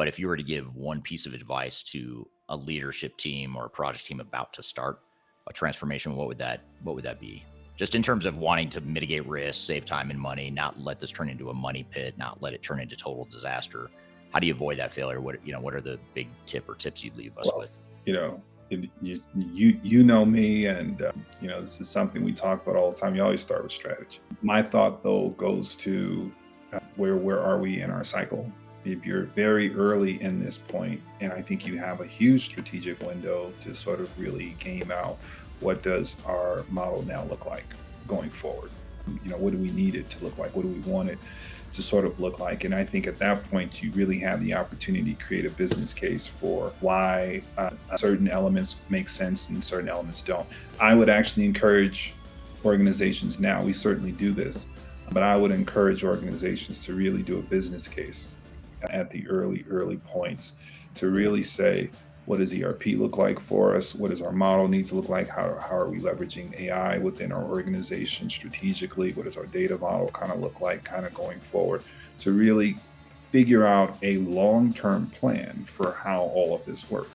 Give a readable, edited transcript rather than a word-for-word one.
But if you were to give one piece of advice to a leadership team or a project team about to start a transformation, what would that be? Just in terms of wanting to mitigate risk, save time and money, not let this turn into a money pit, not let it turn into total disaster. How do you avoid that failure? What are the big tip or tips you'd leave us Well, with? you know, you know me, and this is something we talk about all the time. You always start with strategy. My thought though goes to where are we in our cycle? If you're very early in this point, and I think you have a huge strategic window to sort of really game out what does our model now look like going forward. What do we need it to look like? What do we want it to sort of look like? And I think at that point, you really have the opportunity to create a business case for why certain elements make sense and certain elements don't. I would actually encourage organizations now, we certainly do this, but I would encourage organizations to really do a business case at the early points to really say, what does ERP look like for us? What does our model need to look like? How are we leveraging AI within our organization strategically? What does our data model kind of look like kind of going forward? To really figure out a long-term plan for how all of this works.